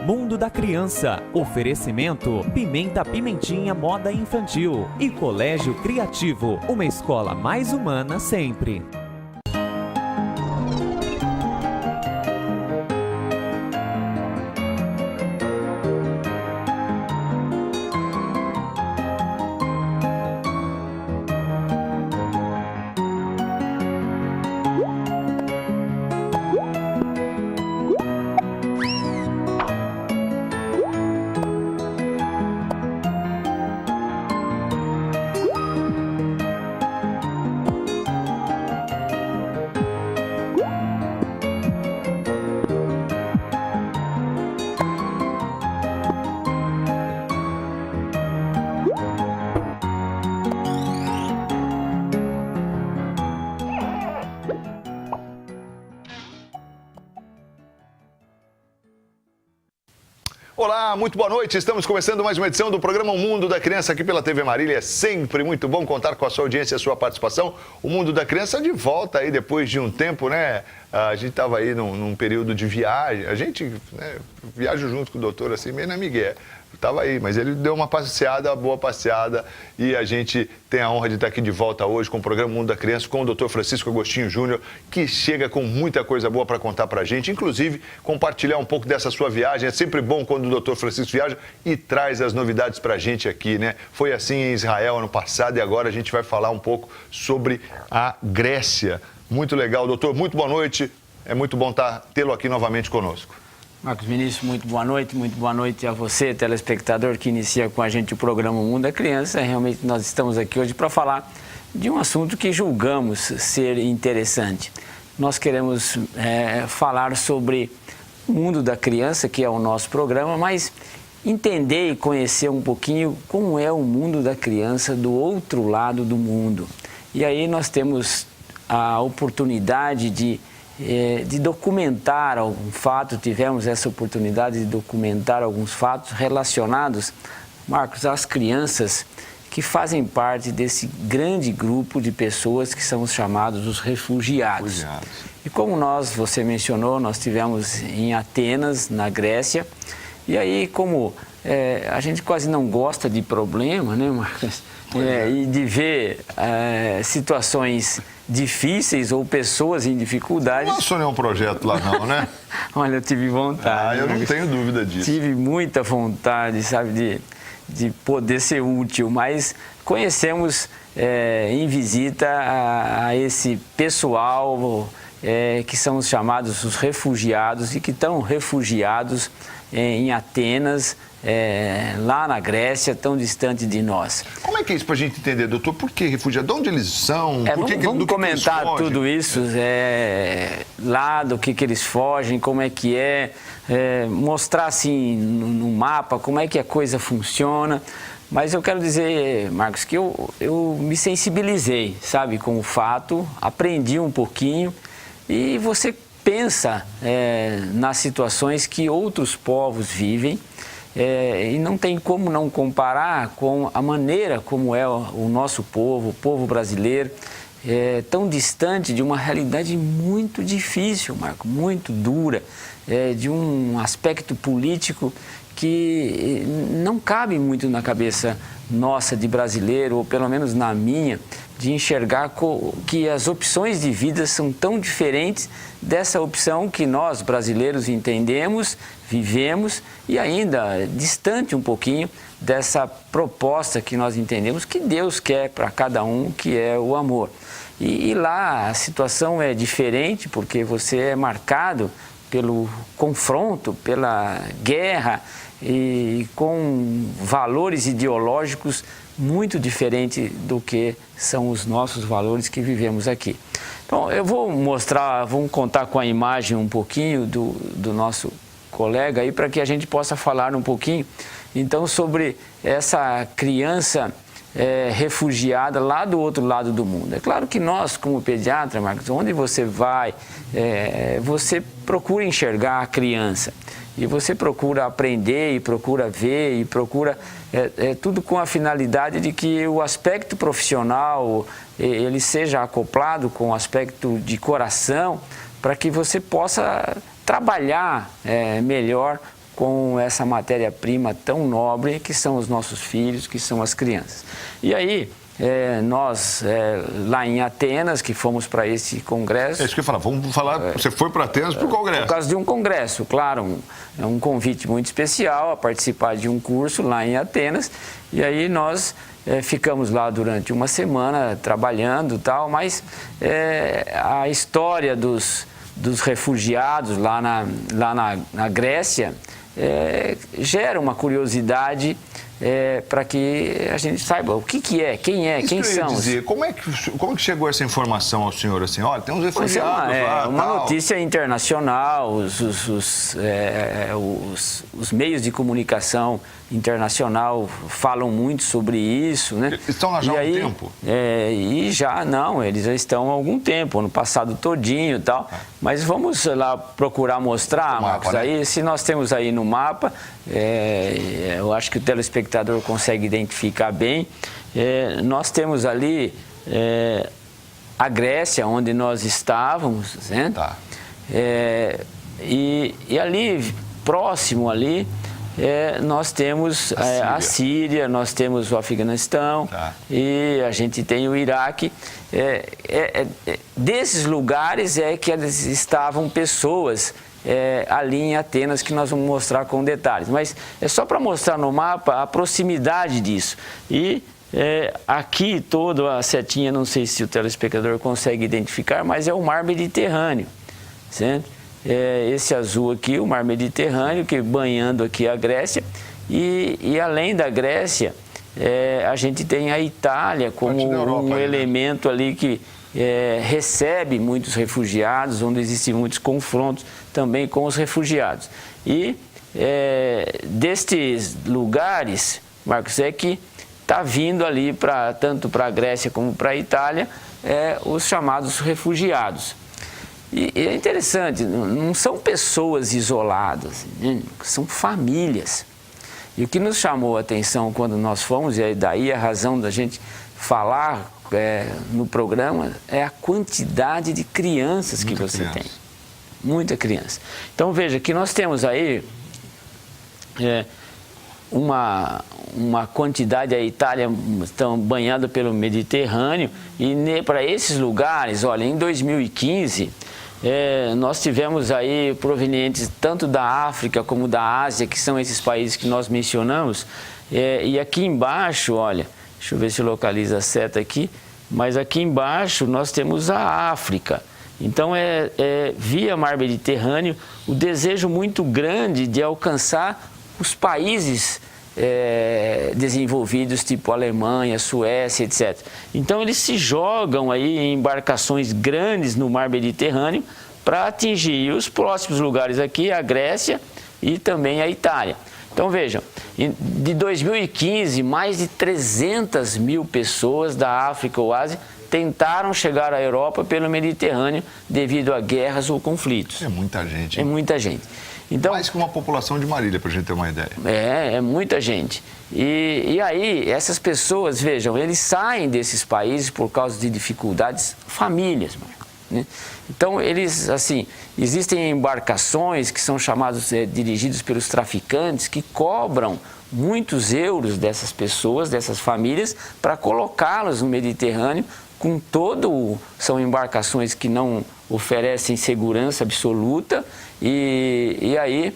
Mundo da Criança. Oferecimento Pimenta Pimentinha Moda Infantil e Colégio Criativo, uma escola mais humana sempre. Olá, muito boa noite. Estamos começando mais uma edição do programa O Mundo da Criança aqui pela TV Marília. É sempre muito bom contar com a sua audiência e a sua participação. O Mundo da Criança de volta aí depois de um tempo, né? A gente estava aí num período de viagem. A gente viaja junto com o doutor assim, meio na migué. Estava aí, mas ele deu uma passeada, boa passeada, e a gente tem a honra de estar aqui de volta hoje com o programa Mundo da Criança, com o Dr. Francisco Agostinho Júnior, que chega com muita coisa boa para contar para a gente, inclusive compartilhar um pouco dessa sua viagem. É sempre bom quando o Dr. Francisco viaja e traz as novidades para a gente aqui, né? Foi assim em Israel ano passado e agora a gente vai falar um pouco sobre a Grécia. Muito legal, doutor, muito boa noite. É muito bom tê-lo aqui novamente conosco. Marcos Vinícius, muito boa noite a você, telespectador que inicia com a gente o programa Mundo da Criança. Realmente nós estamos aqui hoje para falar de um assunto que julgamos ser interessante. Nós queremos falar sobre o Mundo da Criança, que é o nosso programa, mas entender e conhecer um pouquinho como é o mundo da criança do outro lado do mundo. E aí nós temos a oportunidade de documentar algum fato, tivemos essa oportunidade de documentar alguns fatos relacionados, Marcos, às crianças que fazem parte desse grande grupo de pessoas que são os chamados os refugiados. E como você mencionou, nós tivemos em Atenas, na Grécia, e aí como a gente quase não gosta de problema, né, Marcos? E de ver situações difíceis ou pessoas em dificuldade. Não lançou nenhum projeto lá não, né? Olha, eu tive vontade. Eu não tenho dúvida disso. Tive muita vontade, sabe, de poder ser útil, mas conhecemos em visita a esse pessoal que são os chamados os refugiados e que estão refugiados em Atenas, lá na Grécia, tão distante de nós. Como é que é isso para a gente entender, doutor? Por que refugiados? De onde eles são? Vamos comentar tudo isso, lá do que eles fogem, como é que mostrar assim no mapa como é que a coisa funciona. Mas eu quero dizer, Marcos, que eu me sensibilizei, sabe, com o fato, aprendi um pouquinho e você pensa nas situações que outros povos vivem e não tem como não comparar com a maneira como é o nosso povo, o povo brasileiro, tão distante de uma realidade muito difícil, Marco, muito dura, de um aspecto político que não cabe muito na cabeça nossa de brasileiro, ou pelo menos na minha, de enxergar que as opções de vida são tão diferentes dessa opção que nós brasileiros entendemos, vivemos e ainda distante um pouquinho dessa proposta que nós entendemos que Deus quer para cada um, que é o amor. E lá a situação é diferente porque você é marcado pelo confronto, pela guerra e com valores ideológicos muito diferentes do que são os nossos valores que vivemos aqui. Então, eu vamos contar com a imagem um pouquinho do nosso colega aí para que a gente possa falar um pouquinho, então, sobre essa criança refugiada lá do outro lado do mundo. É claro que nós, como pediatra, Marcos, onde você vai, você procura enxergar a criança e você procura aprender e procura ver e procura tudo com a finalidade de que o aspecto profissional ele seja acoplado com o aspecto de coração para que você possa trabalhar melhor com essa matéria-prima tão nobre que são os nossos filhos, que são as crianças. E aí, nós, lá em Atenas, que fomos para esse congresso... É isso que eu ia falar, vamos falar, você foi para Atenas para o congresso. Por causa de um congresso, claro, um convite muito especial a participar de um curso lá em Atenas, e aí nós ficamos lá durante uma semana trabalhando e tal, mas a história dos refugiados lá na Grécia gera uma curiosidade para que a gente saiba o que é, quem são. Dizer, como é que chegou essa informação ao senhor assim? Olha, tem uns refugiados lá. Uma tal. notícia internacional, os meios de comunicação internacional falam muito sobre isso, né? Eles estão lá já há algum tempo? Eles já estão há algum tempo, ano passado todinho e tal. Mas vamos lá procurar mostrar, Marcos, aí, se nós temos aí no mapa, eu acho que o telespectador consegue identificar bem, nós temos ali a Grécia, onde nós estávamos, né? Tá. E ali, próximo ali, nós temos a Síria, nós temos o Afeganistão, tá. E a gente tem o Iraque. Desses lugares que estavam pessoas ali em Atenas, que nós vamos mostrar com detalhes. Mas é só para mostrar no mapa a proximidade disso. E aqui toda a setinha, não sei se o telespectador consegue identificar, mas é o Mar Mediterrâneo, certo? Esse azul aqui, o Mar Mediterrâneo, que banhando aqui a Grécia, e além da Grécia, a gente tem a Itália como um elemento ali que recebe muitos refugiados, onde existem muitos confrontos também com os refugiados. E destes lugares, Marcos, que está vindo ali, tanto para a Grécia como para a Itália, os chamados refugiados. E é interessante, não são pessoas isoladas, né? São famílias. E o que nos chamou a atenção quando nós fomos, e daí a razão da gente falar no programa, é a quantidade de crianças que você tem. Muita criança. Então veja que nós temos aí uma quantidade, a Itália estão banhada pelo Mediterrâneo, e para esses lugares, olha, em 2015... nós tivemos aí provenientes tanto da África como da Ásia, que são esses países que nós mencionamos, e aqui embaixo, olha, deixa eu ver se localiza a seta aqui, mas aqui embaixo nós temos a África. Então via Mar Mediterrâneo o desejo muito grande de alcançar os países desenvolvidos, tipo Alemanha, Suécia, etc. Então eles se jogam aí em embarcações grandes no Mar Mediterrâneo para atingir os próximos lugares aqui, a Grécia e também a Itália. Então vejam, de 2015, mais de 300 mil pessoas da África ou Ásia tentaram chegar à Europa pelo Mediterrâneo devido a guerras ou conflitos. É muita gente. É muita gente. Então, mais que uma população de Marília, para a gente ter uma ideia. É muita gente. E aí, essas pessoas, vejam, eles saem desses países por causa de dificuldades, famílias, né? Então, eles, assim, existem embarcações que são chamadas, dirigidos pelos traficantes, que cobram muitos euros dessas pessoas, dessas famílias, para colocá-las no Mediterrâneo, com são embarcações que não oferecem segurança absoluta, e aí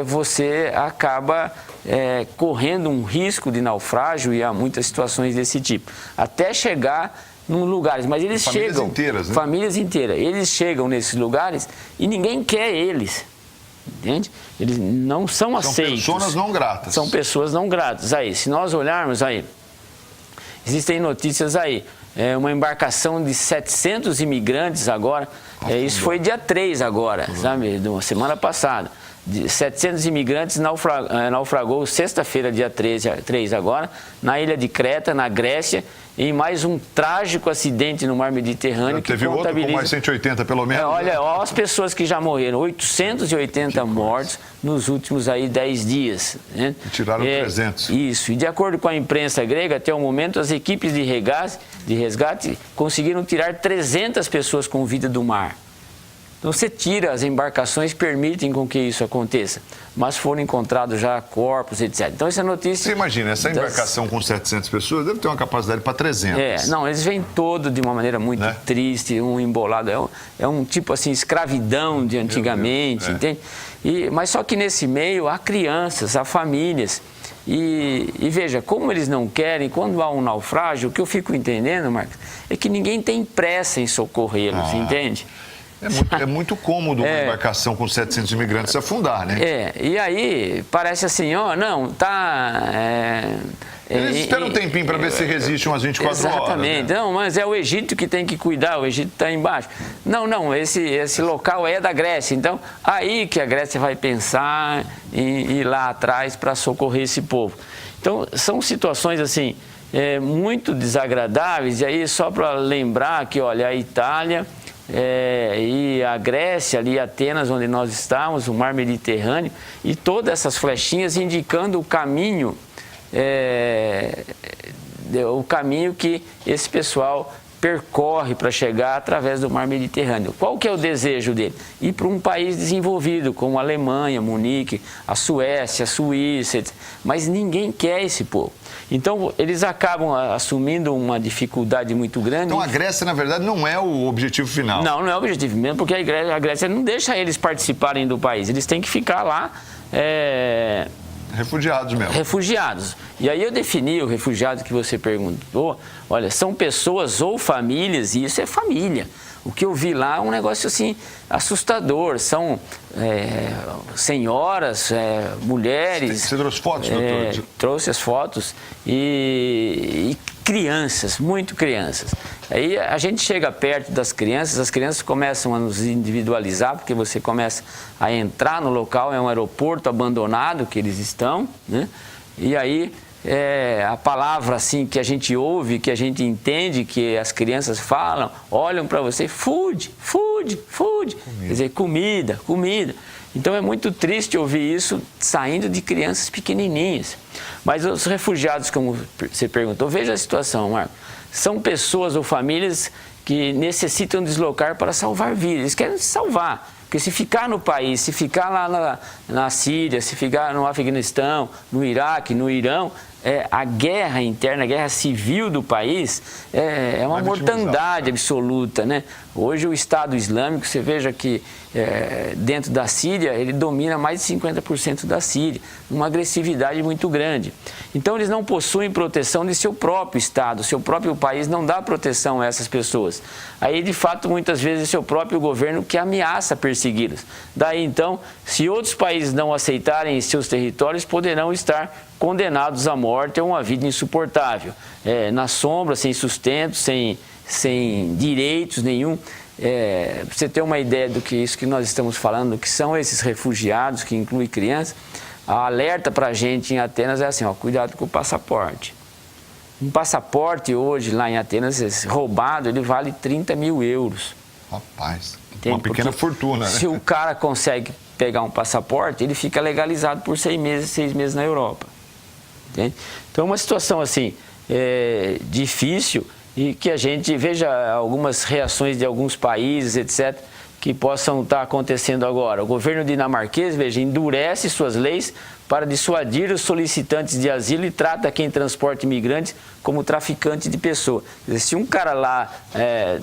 você acaba correndo um risco de naufrágio, e há muitas situações desse tipo, até chegar num lugares, mas eles famílias chegam, inteiras, né? Famílias inteiras, eles chegam nesses lugares e ninguém quer eles, entende? Eles não são aceitos. São pessoas não gratas. São pessoas não gratas. Aí, se nós olharmos aí, existem notícias aí, uma embarcação de 700 imigrantes agora, isso foi dia 3 agora, sabe, de uma semana passada. 700 imigrantes naufragou sexta-feira, dia 3 agora, na ilha de Creta, na Grécia, em mais um trágico acidente no Mar Mediterrâneo. Teve outro com mais 180 pelo menos. Olha as pessoas que já morreram, 880 mortos nos últimos aí 10 dias. Né? E tiraram 300. Isso, e de acordo com a imprensa grega, até o momento as equipes de resgate conseguiram tirar 300 pessoas com vida do mar. Então você tira, as embarcações permitem com que isso aconteça, mas foram encontrados já corpos, etc. Então essa notícia... Você imagina, essa embarcação com 700 pessoas deve ter uma capacidade para 300. Não, eles vêm todo de uma maneira muito triste, um embolado, é um tipo assim, escravidão de antigamente, entende? Mas só que nesse meio há crianças, há famílias, e veja, como eles não querem, quando há um naufrágio, o que eu fico entendendo, Marcos, é que ninguém tem pressa em socorrê-los, entende? É muito cômodo uma embarcação com 700 imigrantes afundar, né? E aí parece assim, eles esperam um tempinho para ver se resiste umas 24 horas. Exatamente. Não, mas é o Egito que tem que cuidar, o Egito está embaixo. Não, esse local é da Grécia. Então, aí que a Grécia vai pensar em ir lá atrás para socorrer esse povo. Então, são situações assim, muito desagradáveis. E aí, só para lembrar que, olha, a Itália... e a Grécia, ali Atenas, onde nós estávamos, o mar Mediterrâneo, e todas essas flechinhas indicando o caminho que esse pessoal percorre para chegar através do mar Mediterrâneo. Qual que é o desejo dele? Ir para um país desenvolvido, como a Alemanha, Munique, a Suécia, a Suíça, etc. Mas ninguém quer esse povo. Então, eles acabam assumindo uma dificuldade muito grande. Então, a Grécia, na verdade, não é o objetivo final. Não é o objetivo mesmo, porque a Grécia não deixa eles participarem do país. Eles têm que ficar lá... Refugiados mesmo. Refugiados. E aí eu defini o refugiado que você perguntou. Olha, são pessoas ou famílias, e isso é família. O que eu vi lá é um negócio assim assustador. São senhoras, mulheres. Você trouxe fotos, doutor? Trouxe as fotos e crianças, muito crianças. Aí a gente chega perto das crianças, as crianças começam a nos individualizar, porque você começa a entrar no local, é um aeroporto abandonado que eles estão, né? E aí a palavra assim que a gente ouve, que a gente entende, que as crianças falam, olham para você, food. Quer dizer, comida. Então é muito triste ouvir isso saindo de crianças pequenininhas. Mas os refugiados, como você perguntou, veja a situação, Marco. São pessoas ou famílias que necessitam deslocar para salvar vidas. Eles querem se salvar. Porque se ficar no país, se ficar lá na Síria, se ficar no Afeganistão, no Iraque, no Irão, a guerra interna, a guerra civil do país é uma mortandade absoluta, né? Hoje o Estado Islâmico, você veja que dentro da Síria, ele domina mais de 50% da Síria, uma agressividade muito grande. Então eles não possuem proteção de seu próprio Estado, seu próprio país não dá proteção a essas pessoas. Aí, de fato, muitas vezes é seu próprio governo que ameaça persegui-los. Daí, então, se outros países não aceitarem seus territórios, poderão estar condenados à morte ou uma vida insuportável, na sombra, sem sustento, sem direitos nenhum. Para você ter uma ideia do que isso que nós estamos falando, do que são esses refugiados, que inclui crianças, a alerta para a gente em Atenas é assim, cuidado com o passaporte. Um passaporte hoje lá em Atenas, roubado, ele vale 30 mil euros. Rapaz, entende? Uma pequena fortuna, né? Se o cara consegue pegar um passaporte, ele fica legalizado por 6 meses na Europa. Entende? Então é uma situação assim, difícil, e que a gente veja algumas reações de alguns países, etc., que possam estar acontecendo agora. O governo dinamarquês, veja, endurece suas leis para dissuadir os solicitantes de asilo e trata quem transporta imigrantes como traficante de pessoa. Quer dizer, se um cara lá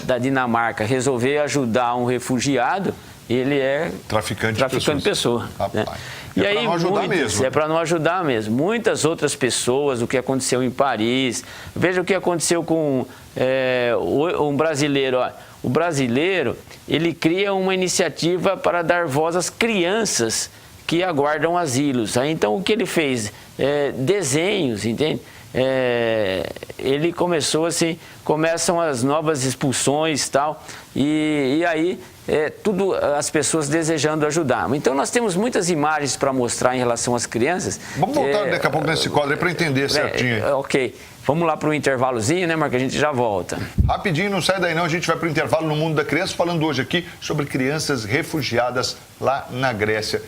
da Dinamarca resolver ajudar um refugiado, ele é traficante de pessoa. Né? E aí, para não ajudar mesmo. É para não ajudar mesmo. Muitas outras pessoas, o que aconteceu em Paris, veja o que aconteceu com um brasileiro. O brasileiro, ele cria uma iniciativa para dar voz às crianças que aguardam asilos. Aí, então, o que ele fez? Desenhos, entende? Ele começou assim, começam as novas expulsões e tal, e aí tudo as pessoas desejando ajudar. Então nós temos muitas imagens para mostrar em relação às crianças. Vamos voltar daqui a pouco nesse quadro para entender certinho. Ok. Vamos lá para o intervalozinho, né, Marco? A gente já volta. Rapidinho, não sai daí não, a gente vai para o intervalo no Mundo da Criança, falando hoje aqui sobre crianças refugiadas lá na Grécia.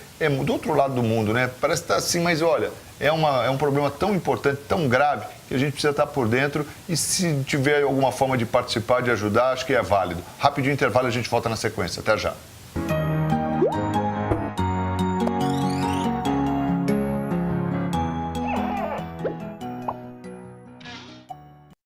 Do outro lado do mundo, né? Parece que está assim, mas olha, é um problema tão importante, tão grave, que a gente precisa estar por dentro, e se tiver alguma forma de participar, de ajudar, acho que é válido. Rapidinho intervalo, a gente volta na sequência. Até já.